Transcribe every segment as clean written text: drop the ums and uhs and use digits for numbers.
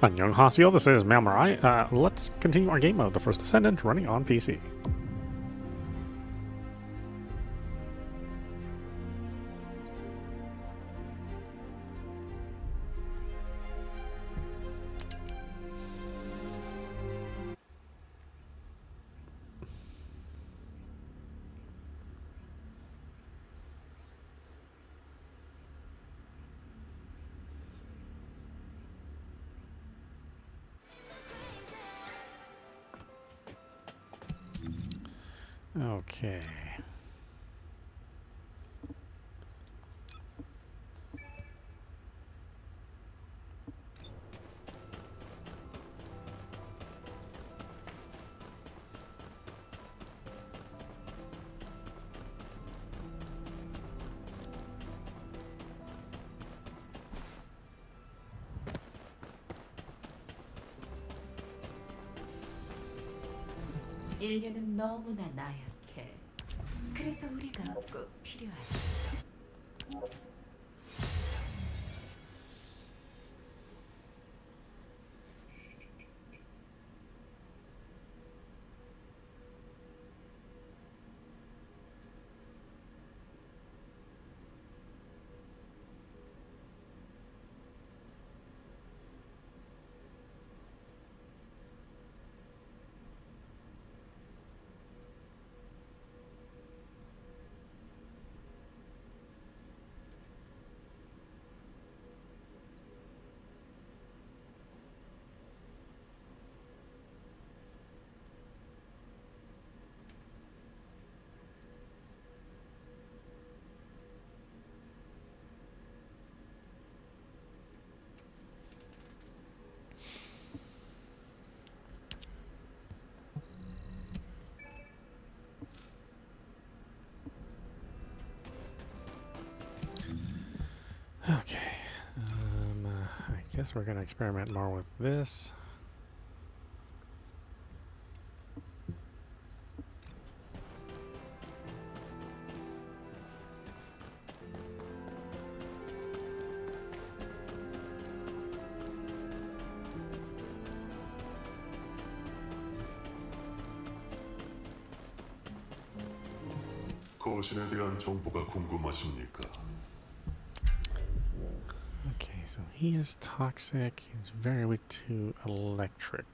Annyeonghaseyo, this is meowmurai. Let's continue our game of the First Descendant running on PC. Okay. 인류는 너무나 나약해. 그래서 우리가 꼭 필요하지. Okay. I guess we're going to experiment more with this. 거신에 대한 정보가 궁금하십니까? Okay, so he is toxic. He's very weak to electric.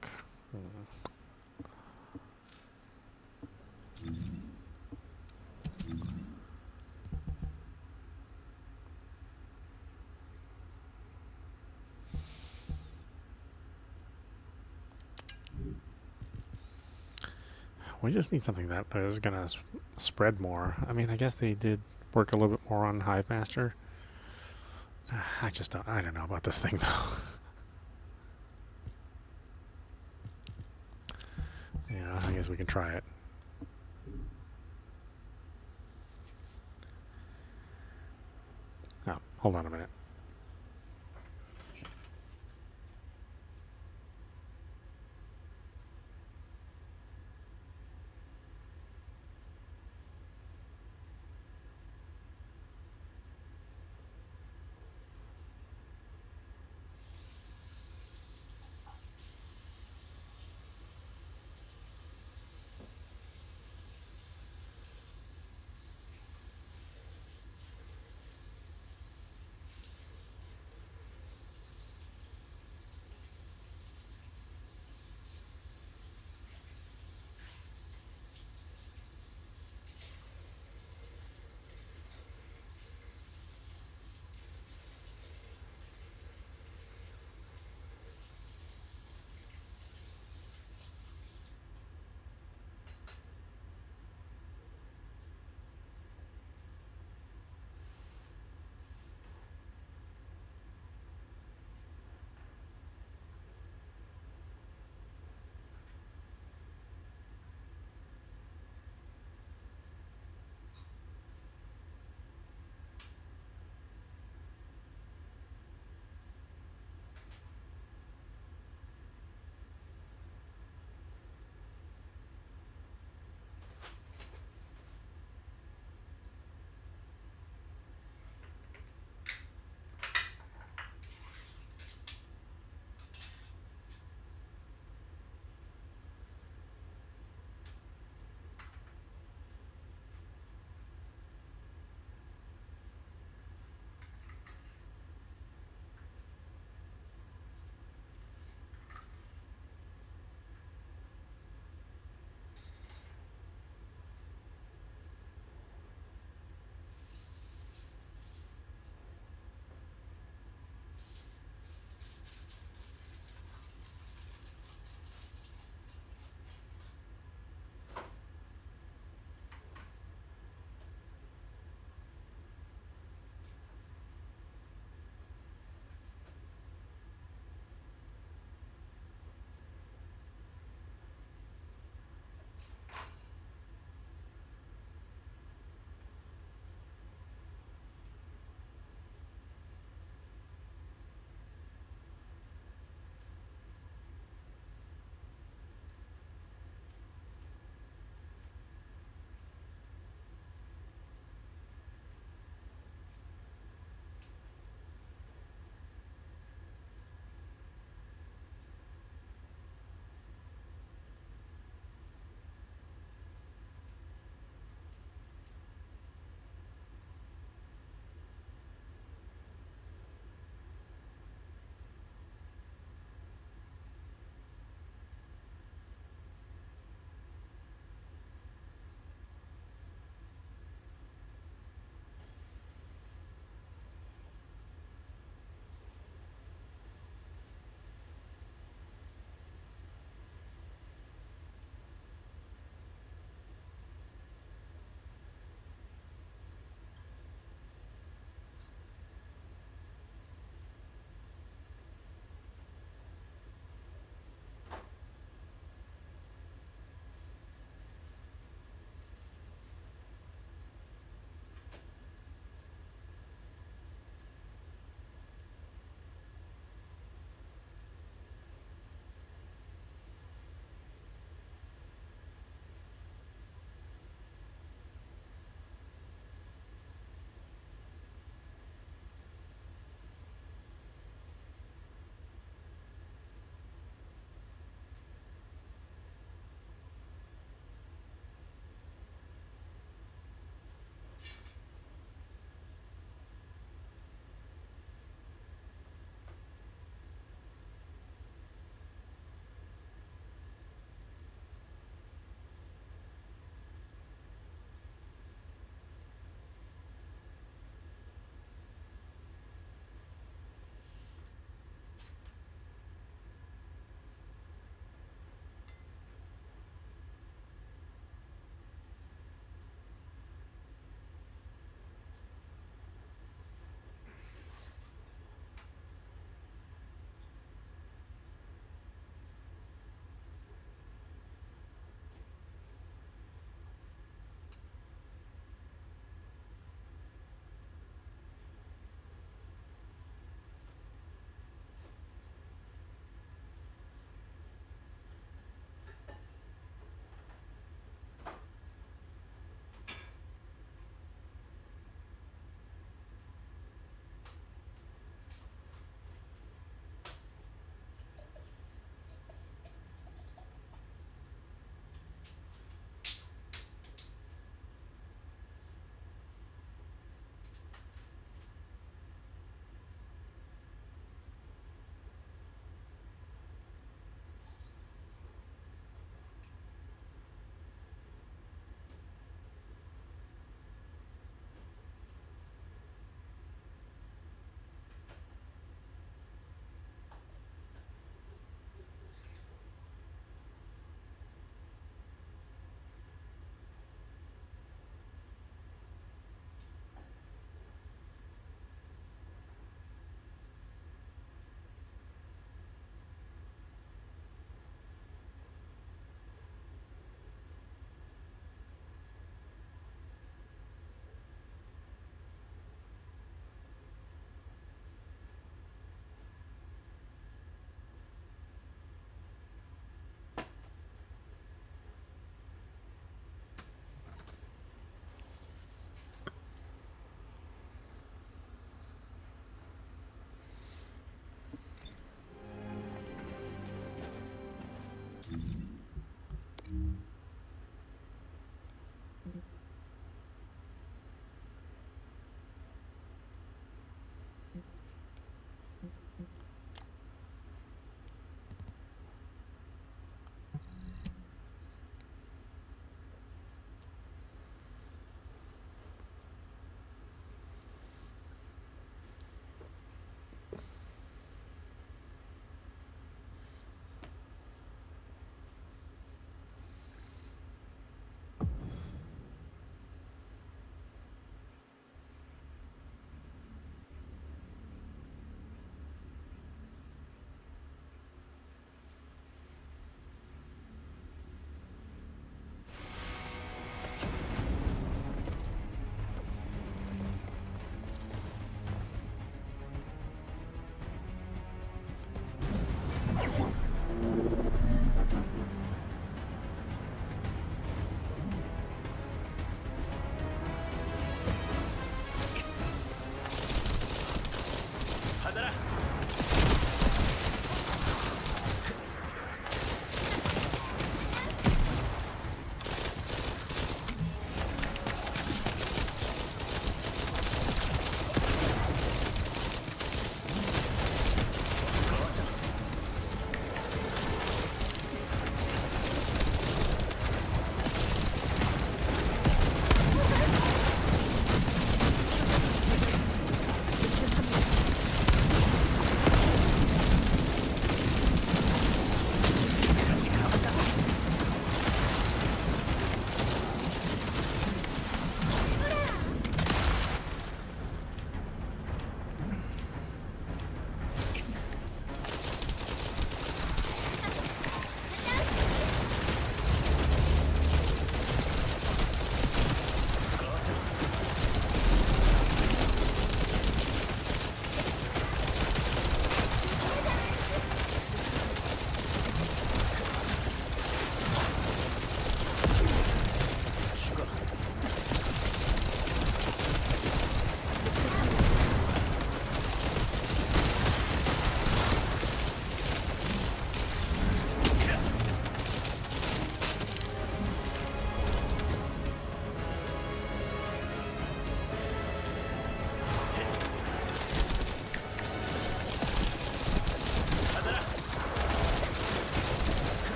We just need something that is going to spread more. I mean, I guess they did work a little bit more on Hive Master. I don't know about this thing, though. Yeah, I guess we can try it. Oh, hold on a minute.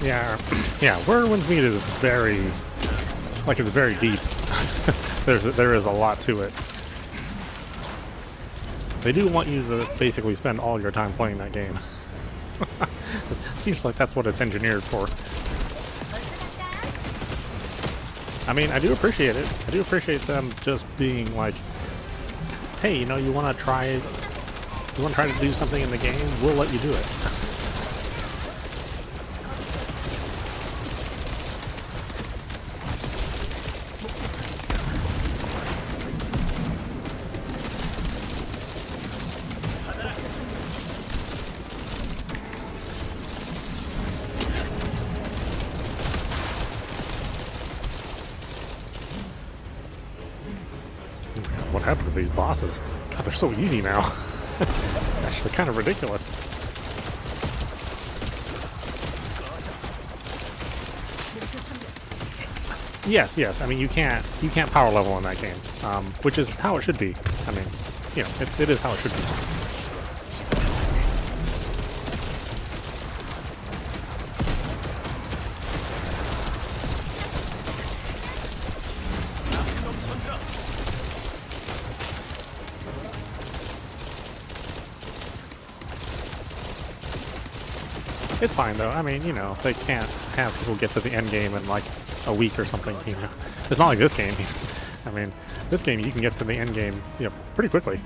Yeah, yeah. Where Winds Meet is very, like, it's very deep. there is a lot to it. They do want you to basically spend all your time playing that game. It seems like that's what it's engineered for. I mean, I do appreciate it. I do appreciate them just being like, hey, you know, you want to try to do something in the game? We'll let you do it. What happened to these bosses? God, they're so easy now. It's actually kind of ridiculous. Yes, yes. I mean, you can't power level in that game, which is how it should be. I mean, you know, it is how it should be. It's fine though. I mean, you know, they can't have people get to the end game in like a week or something. You know, it's not like this game. I mean, this game you can get to the end game, you know, pretty quickly.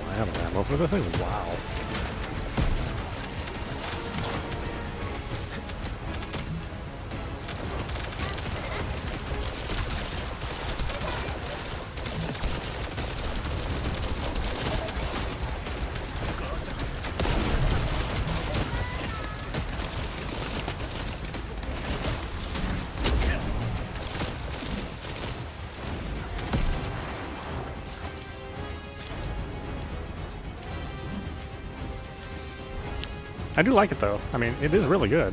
I have ammo for this thing. Wow. I do like it though. I mean, it is really good.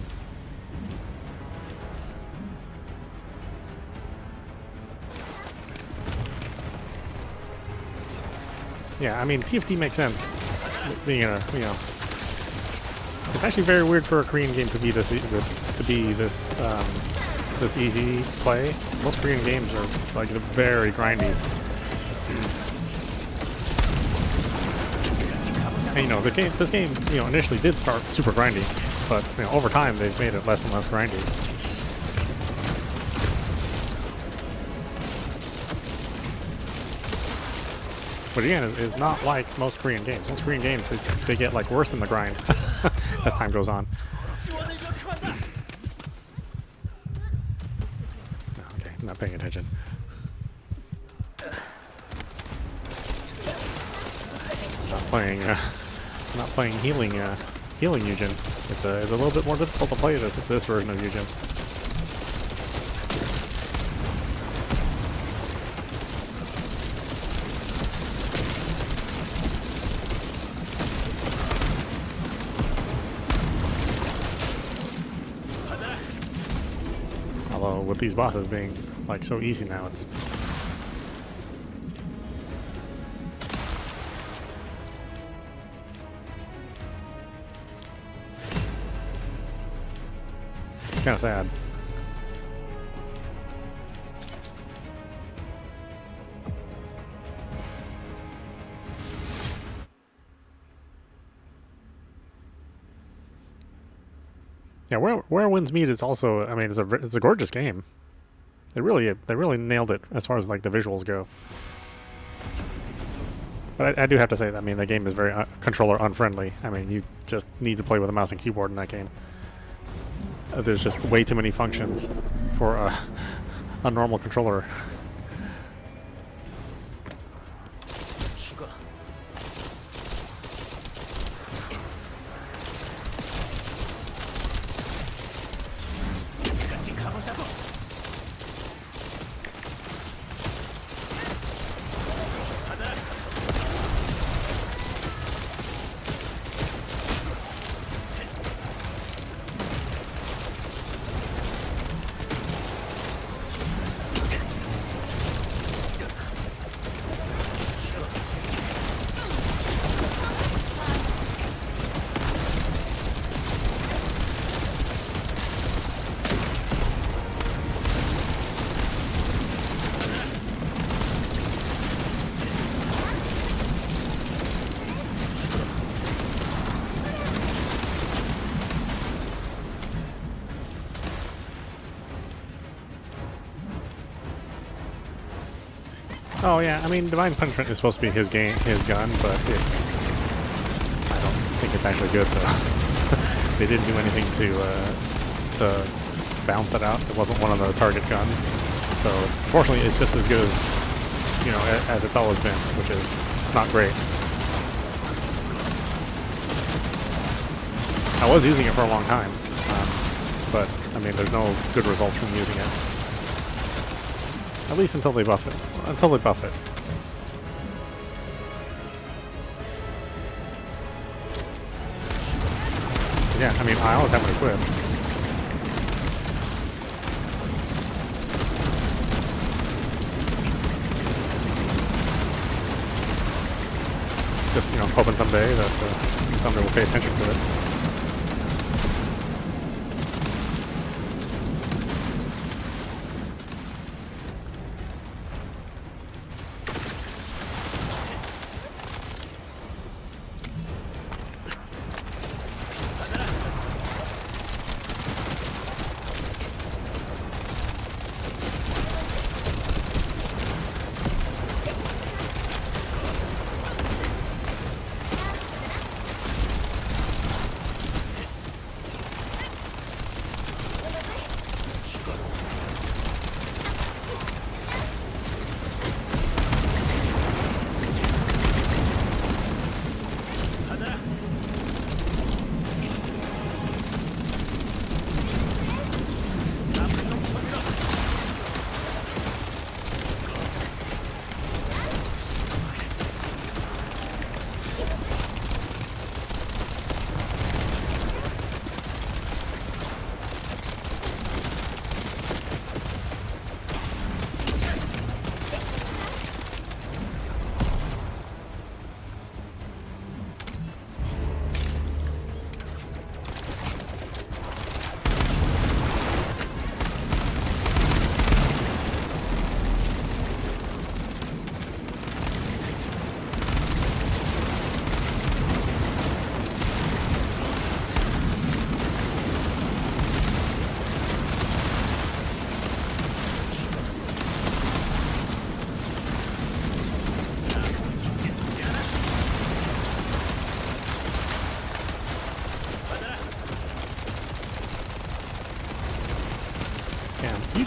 Yeah, I mean, TFT makes sense. Being a, you know, it's actually very weird for a Korean game to be this this easy to play. Most Korean games are like very grindy. And, you know, this game, you know, initially did start super grindy, but you know, over time they've made it less and less grindy. Which again is not like most Korean games. Most Korean games they get like worse in the grind as time goes on. Okay, I'm not paying attention. Not playing healing Eugen. It's a little bit more difficult to play this version of Eugen. Although with these bosses being like so easy now, it's kind of sad. Yeah, where Winds Meet is also, I mean, it's a gorgeous game. They really nailed it as far as like the visuals go. But I do have to say that, I mean, the game is very controller unfriendly. I mean, you just need to play with a mouse and keyboard in that game. There's just way too many functions for a normal controller. Oh yeah, I mean, Divine Punishment is supposed to be his gun, but it's... I don't think it's actually good though. They didn't do anything to balance it out. It wasn't one of the target guns, so fortunately, it's just as good as as it's always been, which is not great. I was using it for a long time, but I mean, there's no good results from using it. At least until they buff it. Until they buff it. Yeah, I mean, I always have it equipped. Just, hoping someday that somebody will pay attention to it.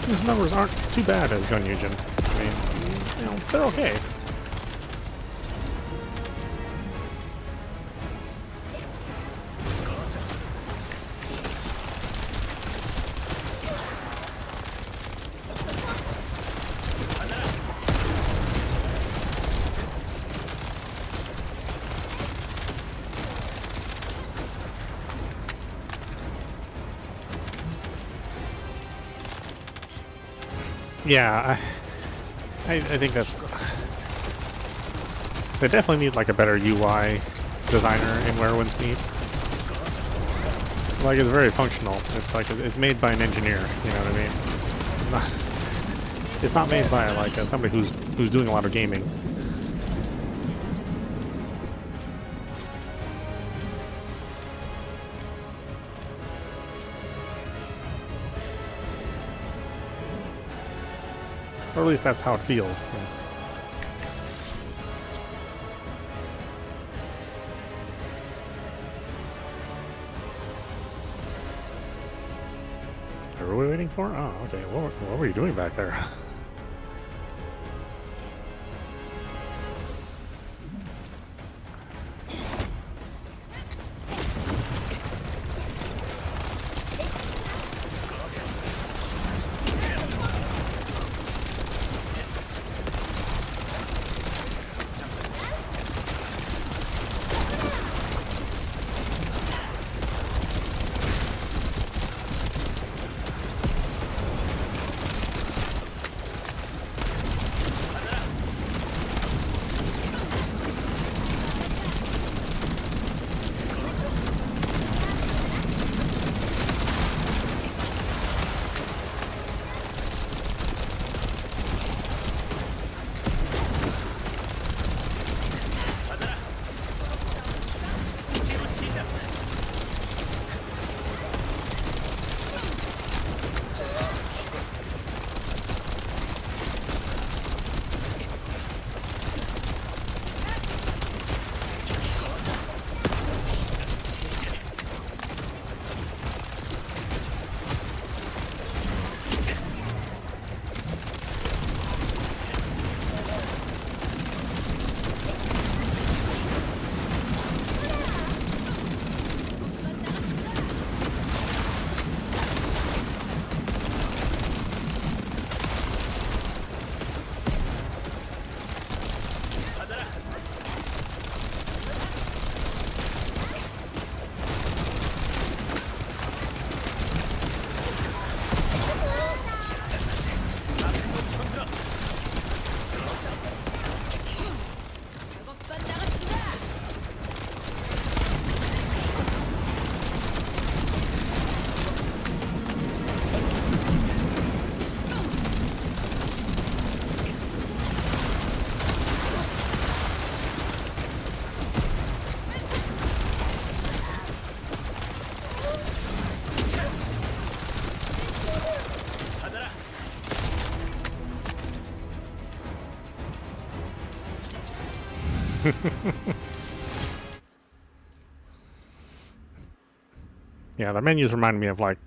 His numbers aren't too bad as Gun Eugen. I mean, they're okay. Yeah, I think that's... They definitely need like a better UI designer in Werewolf's Meat. Like, it's very functional. It's like it's made by an engineer. You know what I mean? It's not made by like somebody who's doing a lot of gaming. Or at least that's how it feels. Yeah. What are we waiting for? Oh, okay. What were you doing back there? Yeah, the menus remind me of like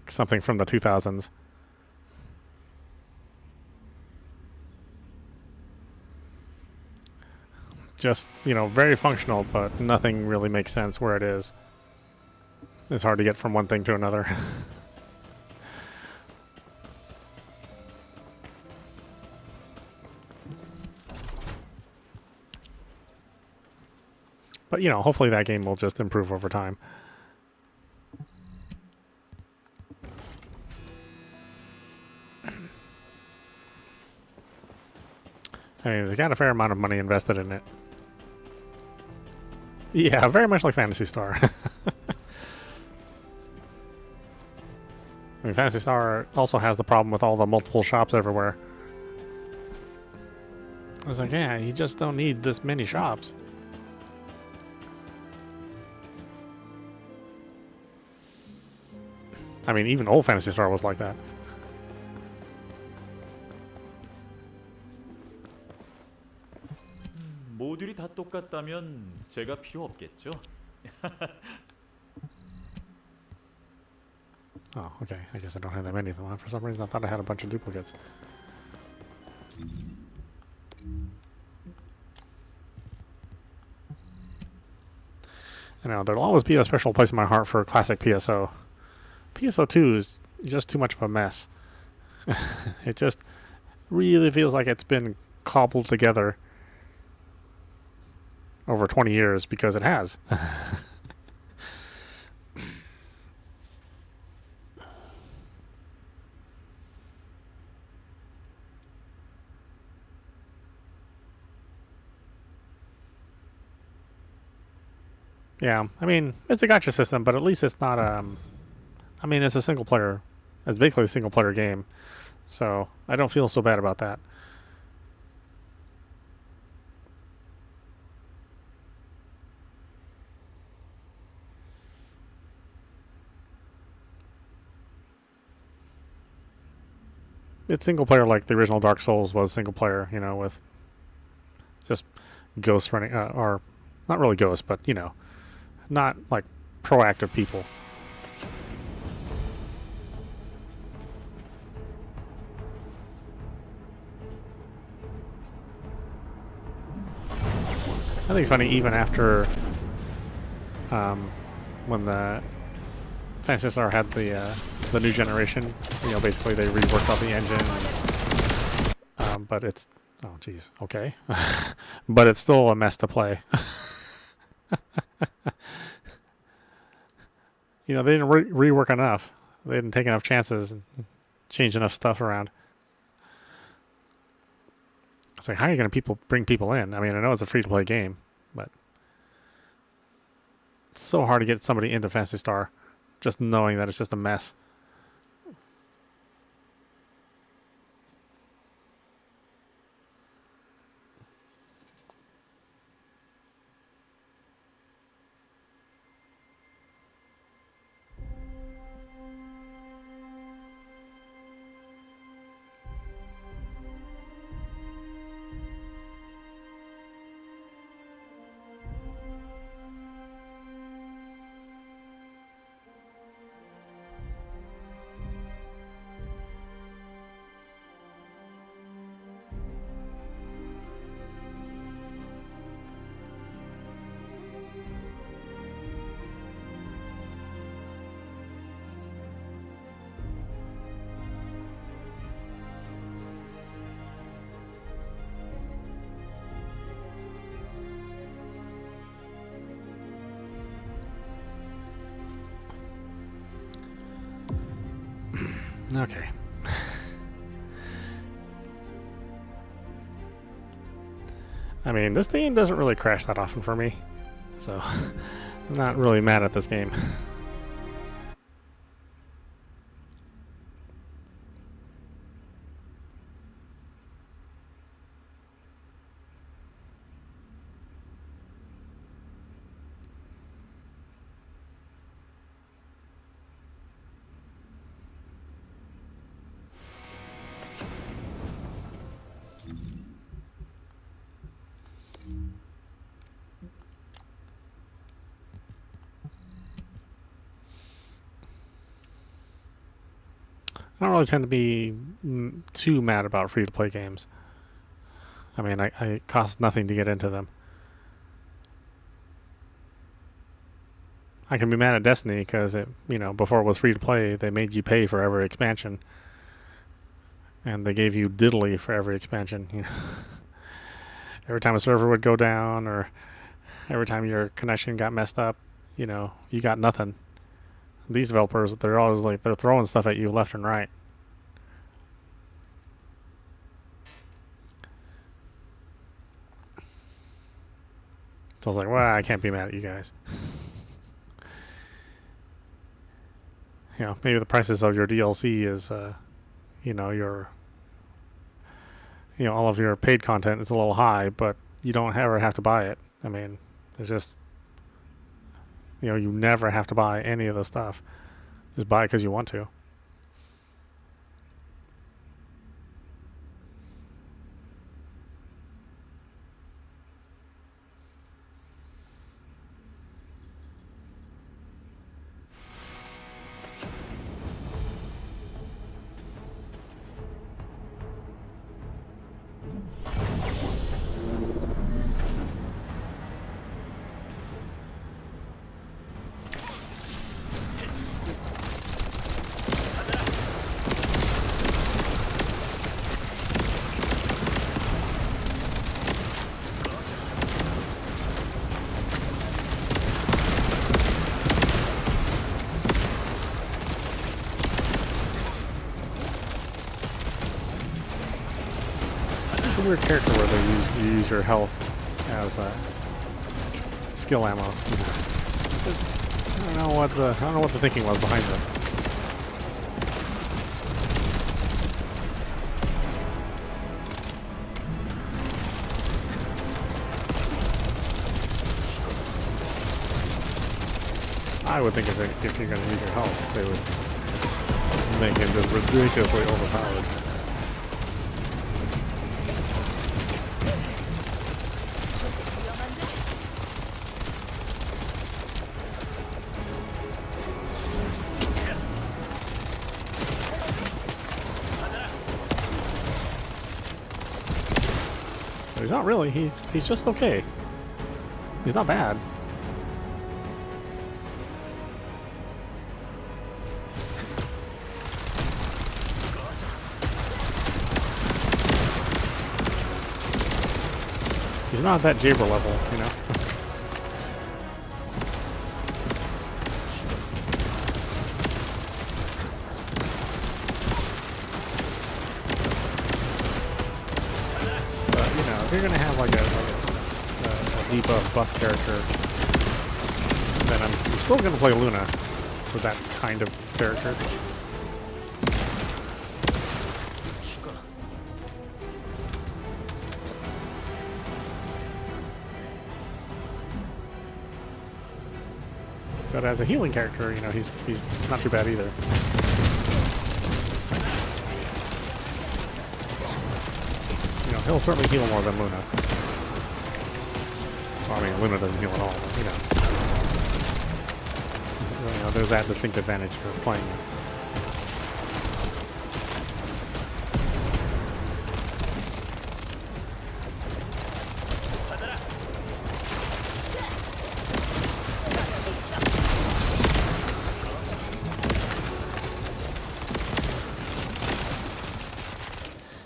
something from the 2000s. Just, you know, very functional, but nothing really makes sense where it is. It's hard to get from one thing to another. But, you know, hopefully that game will just improve over time. I mean, they got a fair amount of money invested in it. Yeah, very much like Phantasy Star. I mean, Phantasy Star also has the problem with all the multiple shops everywhere. I was like, yeah, you just don't need this many shops. I mean, even old Phantasy Star was like that. 모듈이 다 똑같다면 제가 필요 없겠죠? Oh, okay. I guess I don't have that many of them. For some reason, I thought I had a bunch of duplicates. I know, there'll always be a special place in my heart for classic PSO. PSO2 is just too much of a mess. It just really feels like it's been cobbled together over 20 years, because it has. Yeah, I mean, it's a gacha system, but at least it's not, I mean, it's a single player. It's basically a single player game. So I don't feel so bad about that. It's single player like the original Dark Souls was single player, you know, with just ghosts running, or not really ghosts, but, you know, not like proactive people. I think it's funny, even after when the Phantasy Star had the new generation, you know, basically they reworked all the engine, but it's, oh geez, okay, but it's still a mess to play. You know, they didn't rework enough. They didn't take enough chances and change enough stuff around. It's like, how are you going to bring people in? I mean, I know it's a free-to-play game, but it's so hard to get somebody into Phantasy Star just knowing that it's just a mess. Okay. I mean, this game doesn't really crash that often for me, so I'm not really mad at this game. I don't really tend to be too mad about free-to-play games. I mean, it costs nothing to get into them. I can be mad at Destiny because before it was free-to-play, they made you pay for every expansion, and they gave you diddly for every expansion. Every time a server would go down, or every time your connection got messed up, you got nothing. These developers, they're always like, they're throwing stuff at you left and right. So I was like, well, I can't be mad at you guys. Maybe the prices of your DLC is, all of your paid content is a little high, but you don't ever have to buy it. I mean, it's just, you never have to buy any of the stuff. Just buy it because you want to. It's a weird character where you use your health as skill ammo. I don't know what the thinking was behind this. I would think if you're going to use your health, they would make him just ridiculously overpowered. But he's not really. He's just okay. He's not bad. He's not at that Jaber level, But if you're gonna have like a debuff buff character, then I'm still gonna play Luna with that kind of character. But as a healing character, he's not too bad either. He'll certainly heal more than Luna. Well, I mean, Luna doesn't heal at all, but there's that distinct advantage for playing it.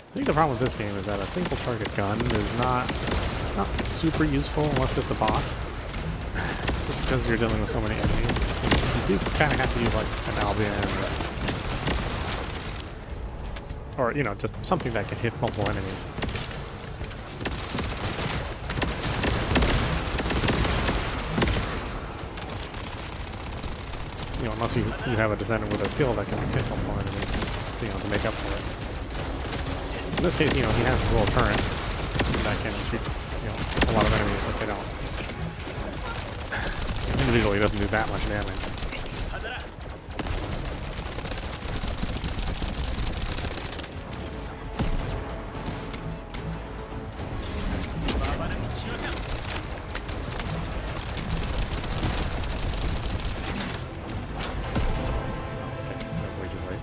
I think the problem with this game is that a single target gun is not super useful unless it's a boss. Because you're dealing with so many enemies. You do kind of have to use like an Albion or just something that can hit multiple enemies. Unless you have a Descendant with a skill that can hit multiple enemies, so, to make up for it. In this case, he has his little turret that can shoot, a lot of enemies, but they don't. Individually, it doesn't do that much damage. Okay, way too late.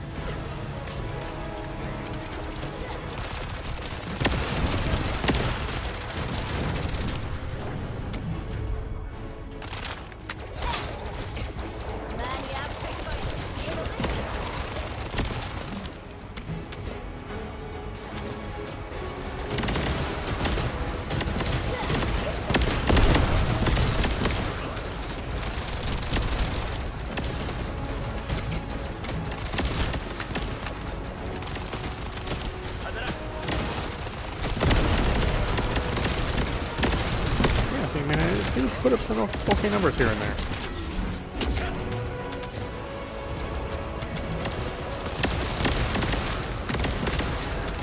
mean, I do put up some okay numbers here and there.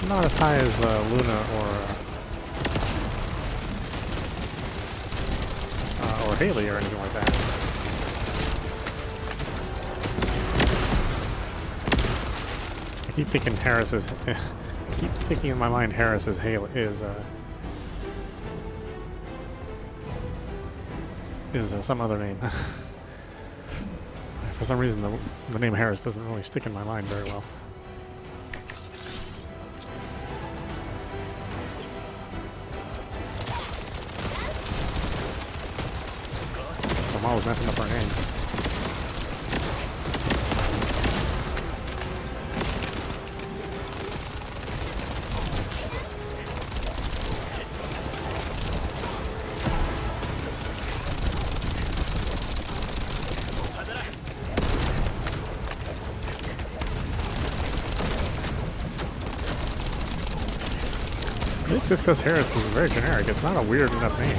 Not as high as Luna or Haley or anything like that. I keep thinking Harris is. I keep thinking in my mind Harris is Haley is some other name. For some reason, the name Harris doesn't really stick in my mind very well. I'm always messing up our name. It's just because Harris is very generic. It's not a weird enough name.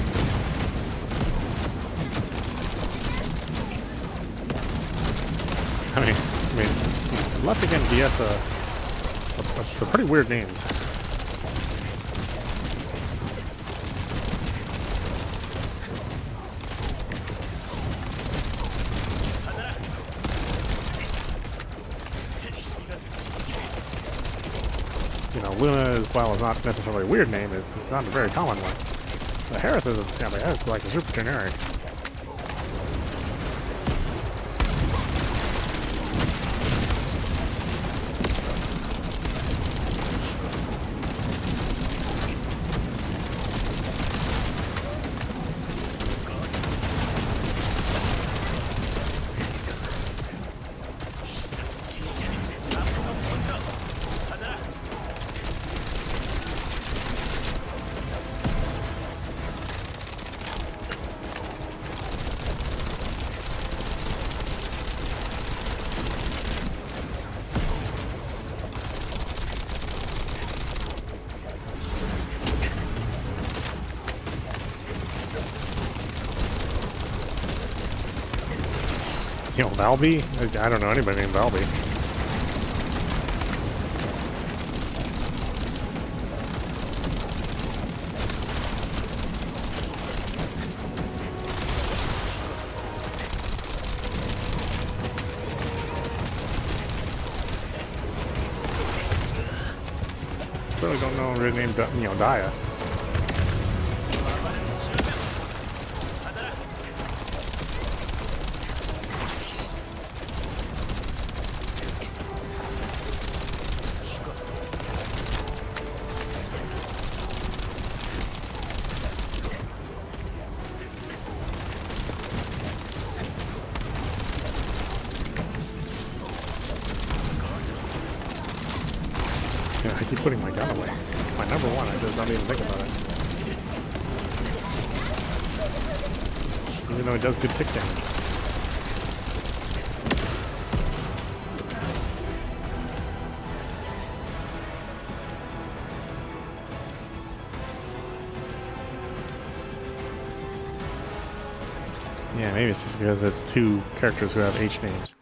I mean, left again DS are pretty weird names. You know, Luna, as well, is not necessarily a weird name. It's not a very common one. But Harris is, it's like super generic. You know, Valby? I don't know anybody named Valby. Really don't know anybody named, Daya. I keep putting my gun away. My number one, I just don't even think about it. Even though it does good tick damage. Yeah, maybe it's just because it's two characters who have H names.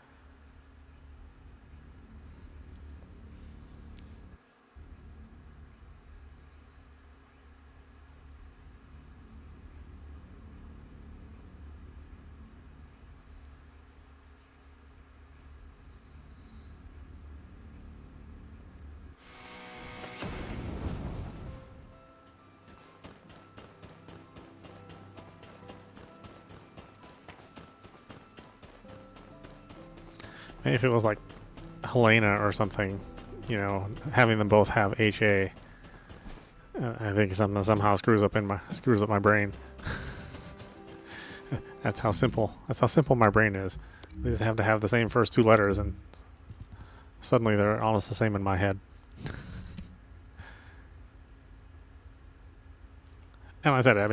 Maybe if it was like Helena or something, having them both have HA, I think something somehow screws up my brain. That's how simple my brain is. They just have to have the same first two letters, and suddenly they're almost the same in my head. And like I said, I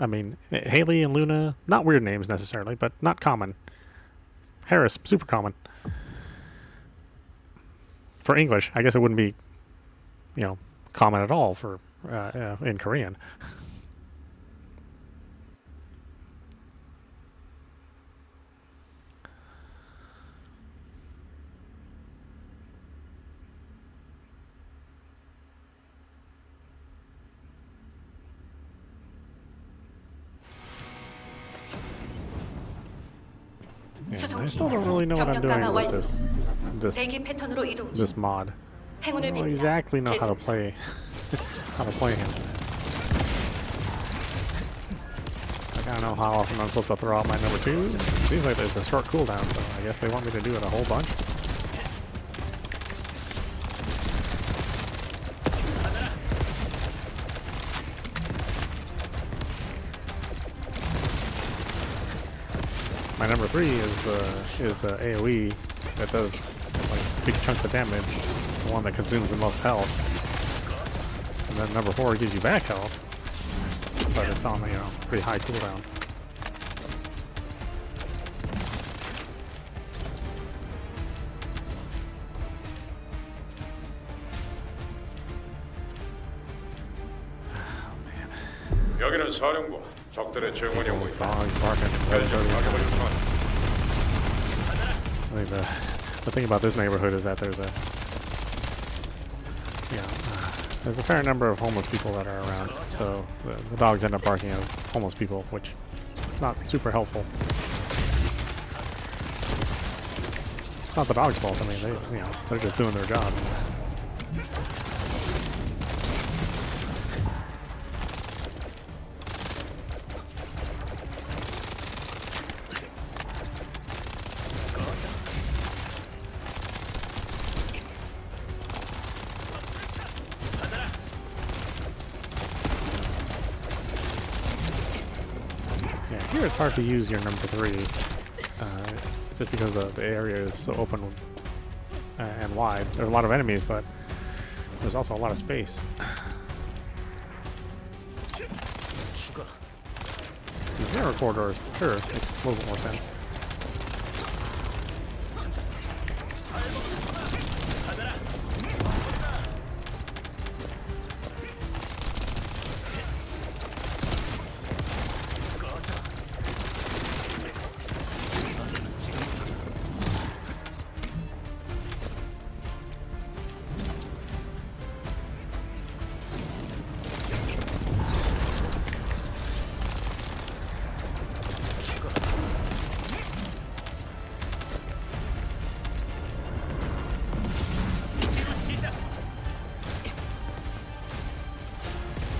mean, Haley and Luna, not weird names necessarily, but not common. Harris, super common. For English, I guess it wouldn't be, common at all for in Korean. Yeah, I still don't really know what I'm doing with this 대기 패턴으로 이동 중. this mod. I 행운을 don't 빕니다. exactly know how to 계속자. play how to play him. Like, I don't know how often I'm supposed to throw out my number 2. Seems like there's a short cooldown, so I guess they want me to do it a whole bunch. My number 3 is the AoE that does like big chunks of damage, the one that consumes the most health. And then number 4 gives you back health, but it's on pretty high cooldown. 여기는 사령부. 적들의 증원이 오고 있다. Dogs barking. 벨시언 파괴물을 선. I think the thing about this neighborhood is that there's there's a fair number of homeless people that are around, so the dogs end up barking at homeless people, which is not super helpful. It's not the dog's fault. I mean, they're just doing their job. Yeah, here it's hard to use your number 3, just because the area is so open and wide. There's a lot of enemies, but there's also a lot of space. These mirror corridors, sure, makes a little bit more sense.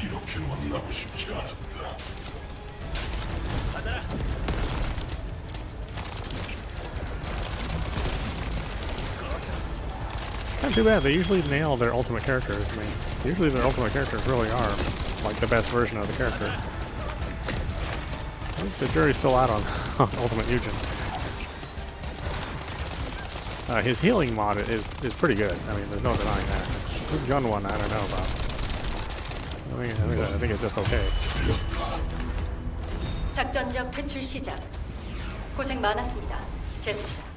이렇게 만나고 싶지 않았다. Not too bad. They usually nail their ultimate characters. I mean, usually their ultimate characters really are like the best version of the character. I think the jury's still out on Ultimate Eugen. His healing mod is pretty good. I mean, there's no denying that. This gun one, I don't know about. I think it's just okay. 작전 지역 퇴출 시작. 고생 많았습니다. 계속자.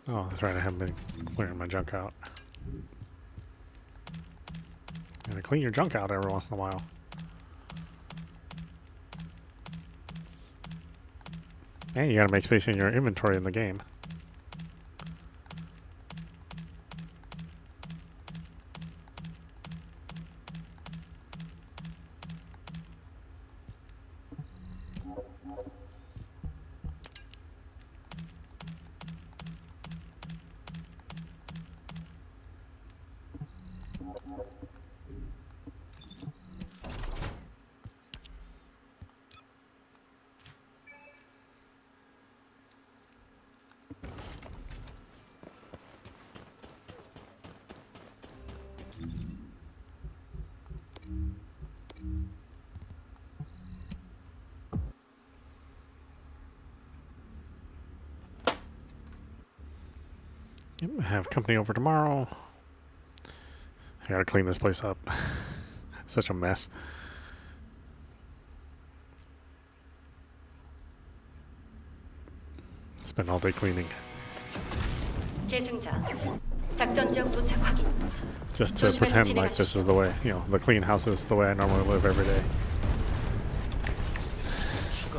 Oh, that's right. I haven't been clearing my junk out. Gotta clean your junk out every once in a while. And you gotta make space in your inventory in the game. Yep, I have company over tomorrow. I gotta clean this place up. Such a mess. Spend all day cleaning. 계승자. 작전 지역 도착 확인. Just to pretend like this is the way, you know, the clean house is the way I normally live every day.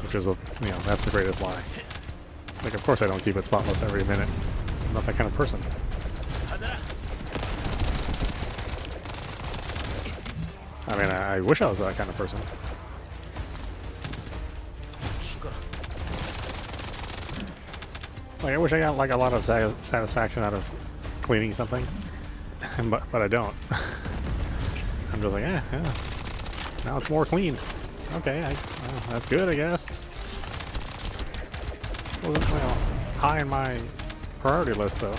Which is, you know, that's the greatest lie. Like, of course I don't keep it spotless every minute. I'm not that kind of person. I mean, I wish I was that kind of person. Like, I wish I got like a lot of satisfaction out of cleaning something, but I don't. I'm just like, yeah, now it's more clean. Okay, well, that's good, I guess. Wasn't, well, high in my priority list though.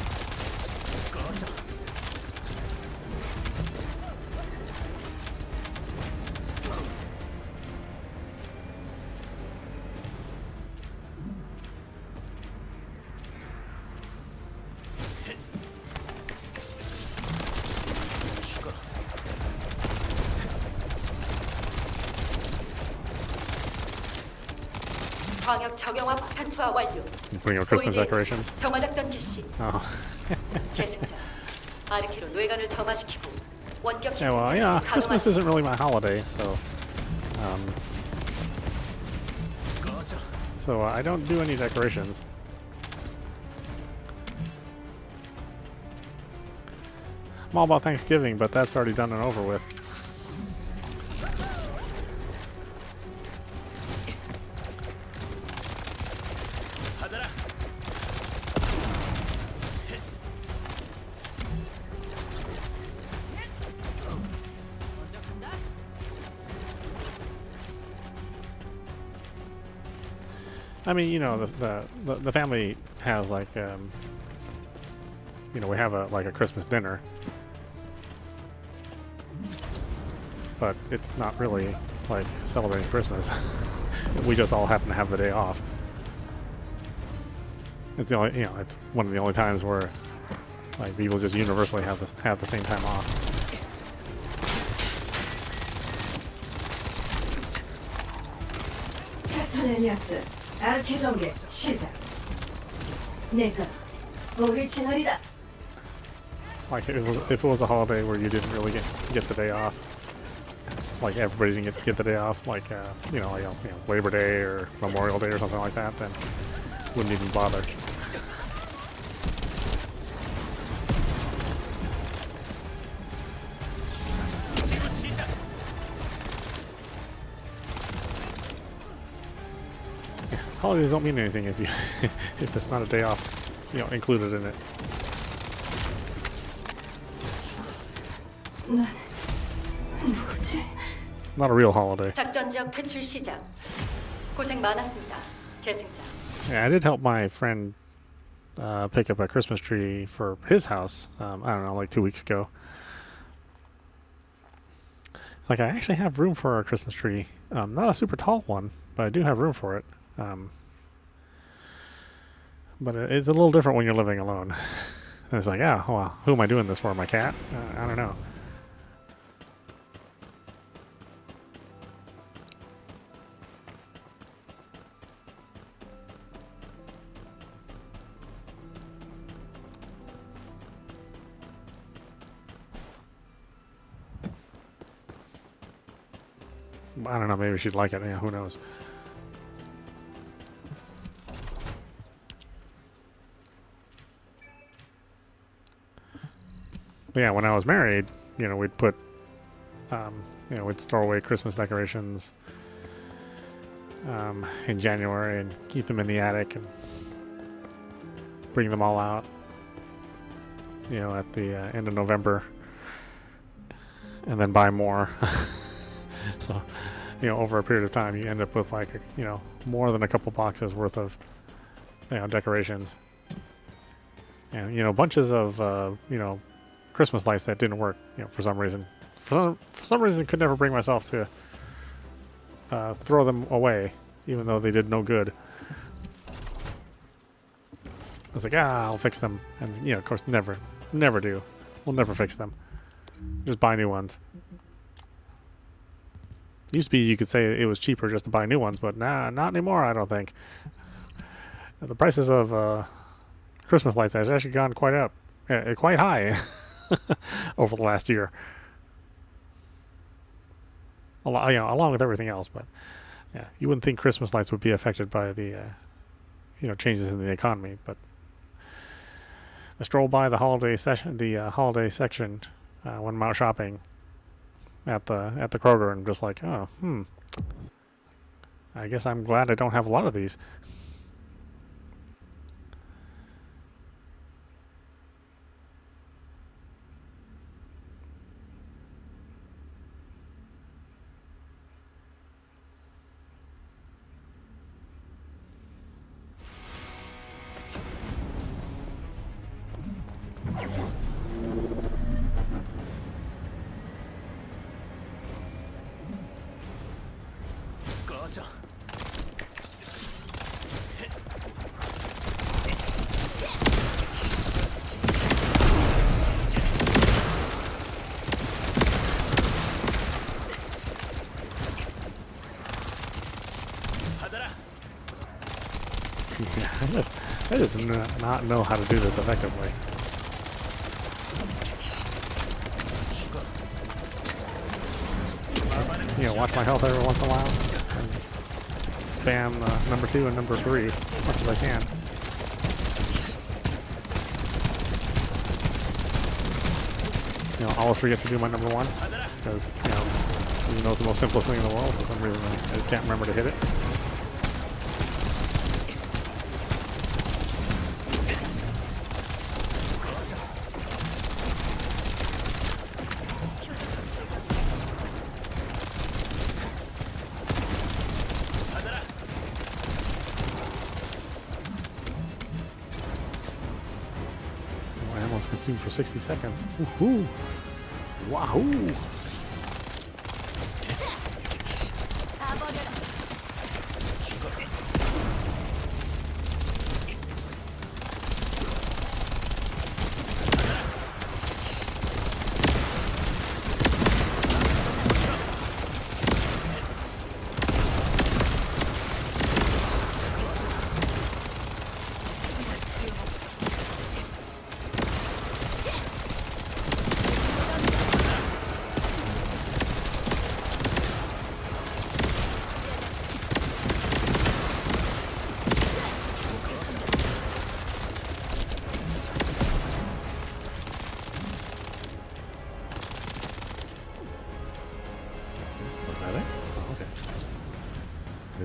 광역 적용화 폭탄 투하 완료. You putting up Christmas decorations? 정화작전 개시. Oh. 계승자. 아르케로 뇌관을 점화시키고 원격 Yeah, well, yeah, Christmas isn't really my holiday, so I don't do any decorations. I'm all about Thanksgiving, but that's already done and over with. I mean, you know, the family has like, you know, we have a Christmas dinner, but it's not really like celebrating Christmas. We just all happen to have the day off. It's the only, you know, it's one of the only times where like people just universally have the same time off. 아르케 전개 시작. 내가 우리 진월이다. Like if it was a holiday where you didn't really get the day off, like everybody didn't get the day off, like you know, Labor Day or Memorial Day or something like that, then wouldn't even bother. Holidays don't mean anything if you if it's not a day off, you know, included in it. Not a real holiday. 작전 지역 퇴출 시작. 고생 많았습니다. 계승자. Yeah, I did help my friend pick up a Christmas tree for his house. I don't know, like 2 weeks ago. Like, I actually have room for a Christmas tree. Not a super tall one, but I do have room for it. But it's a little different when you're living alone. And it's like, yeah, well, who am I doing this for? My cat? I don't know. I don't know, maybe she'd like it. Yeah, who knows? But yeah, when I was married, you know, we'd put, you know, we'd store away Christmas decorations in January and keep them in the attic and bring them all out, you know, at the end of November, and then buy more. So, you know, over a period of time, you end up with like, you know, more than a couple boxes worth of, you know, decorations, and you know, bunches of you know, Christmas lights that didn't work, you know, for some reason. For some reason, could never bring myself to throw them away, even though they did no good. I was like, I'll fix them, and you know, of course, never do. We'll never fix them. Just buy new ones. Used to be you could say it was cheaper just to buy new ones, but nah, not anymore. I don't think. The prices of Christmas lights has actually gone quite up, quite high over the last year. Along with everything else, but yeah, you wouldn't think Christmas lights would be affected by the changes in the economy. But I strolled by the holiday section when I'm out shopping at the Kroger, and just like, oh, I guess I'm glad I don't have a lot of these. I just do not know how to do this effectively. Watch my health every once in a while, and spam number 2 and number 3 as much as I can. I always forget to do my number 1 because it's the most simplest thing in the world. For some reason, I just can't remember to hit it. Consumed for 60 seconds. Woohoo! Wahoo!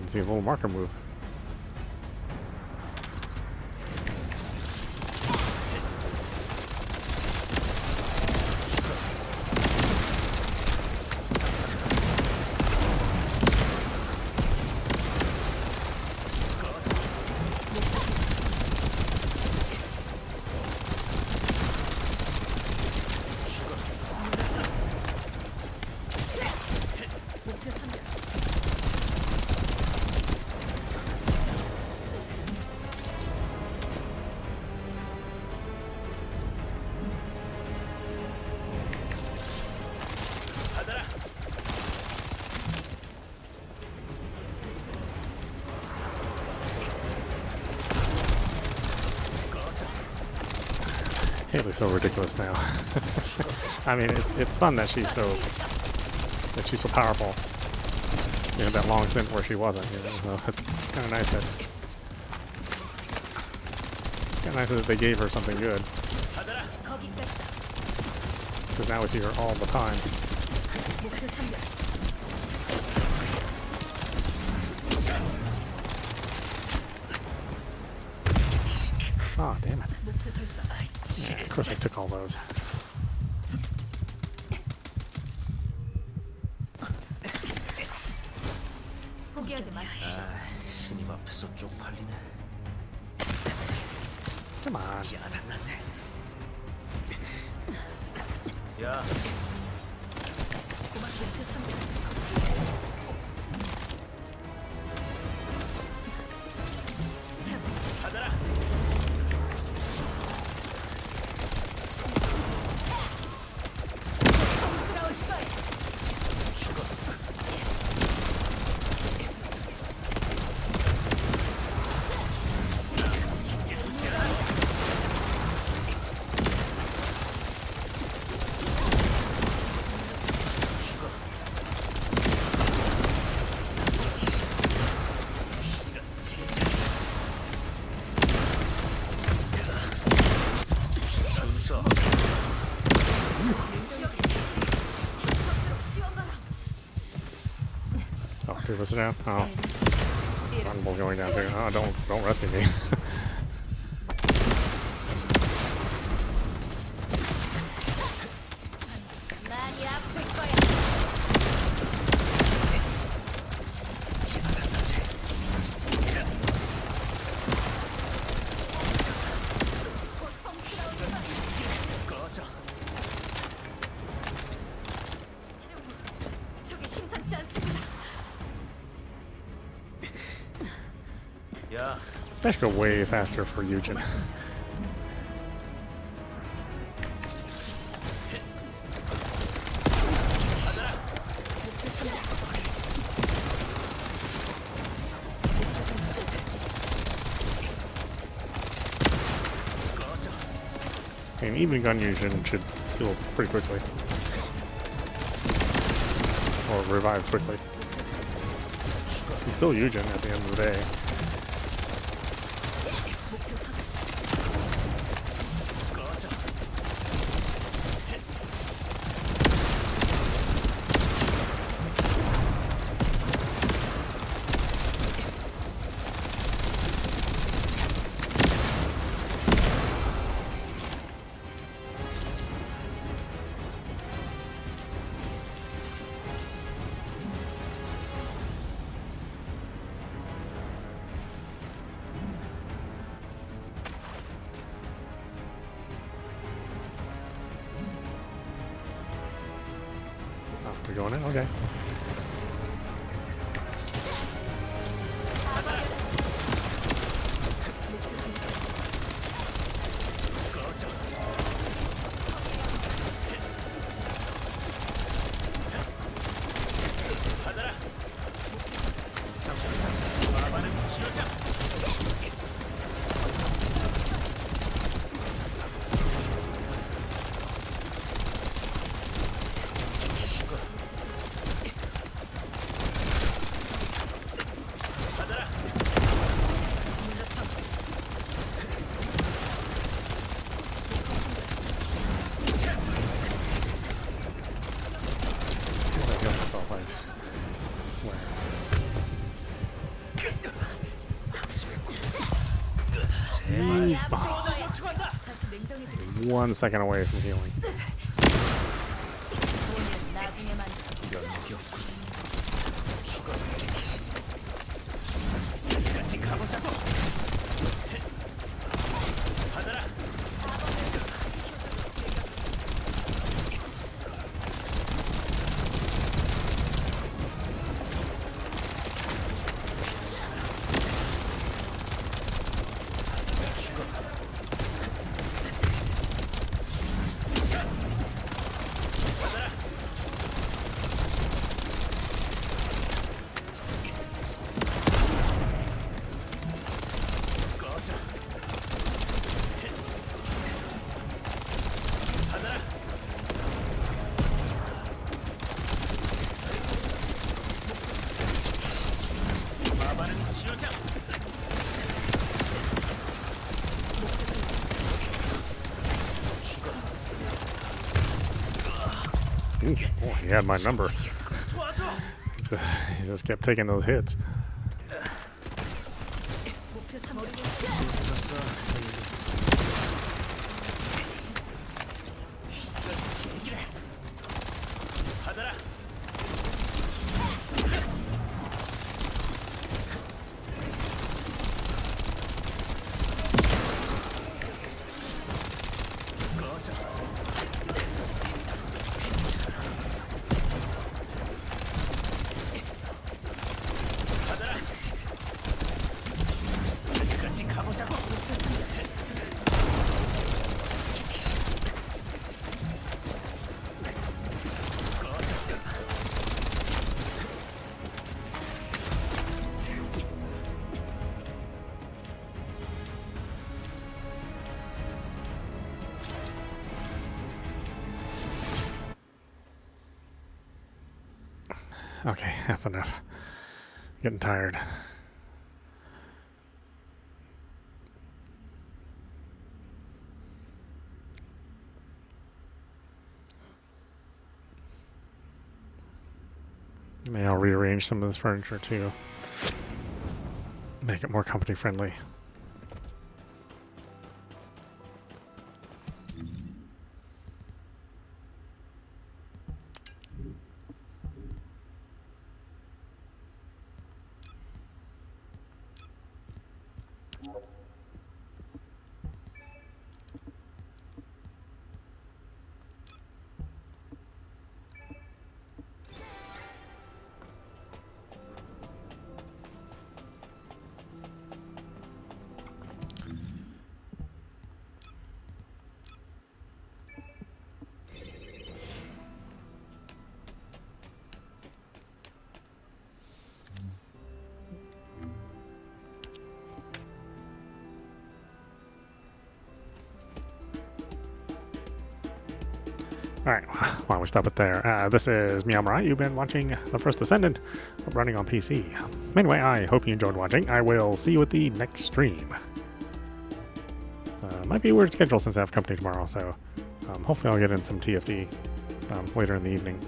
See a little marker move. Haley's so ridiculous now. I mean, it's fun that she's so powerful. That long stint where she wasn't. So it's kind of nice that they gave her something good. Because now we see her all the time. Oh, damn it. Yeah, of course I took all those. Come on. Two of us are down. Oh, Rumbles going down too. Oh, don't rescue me. 많이 아플 거야. 저게 심상치 않습니다. 야, That should go way faster for Eugen. And even gun Eugen should heal pretty quickly. Or revive quickly. He's still Eugen at the end of the day. Oh, we're going in? Okay. I heal myself, I swear. 많이 아플 거야. 다시 냉정해지고 1 second away from healing. 돈은 나중에 만들. Ooh, boy, he had my number. He just kept taking those hits. 목표 3번. Okay, that's enough. Getting tired. Maybe I'll rearrange some of this furniture too. Make it more company friendly. Alright, why don't we stop it there? This is meowmurai. You've been watching The First Descendant running on PC. Anyway, I hope you enjoyed watching. I will see you at the next stream. Might be a weird schedule since I have company tomorrow, so hopefully I'll get in some TFD later in the evening.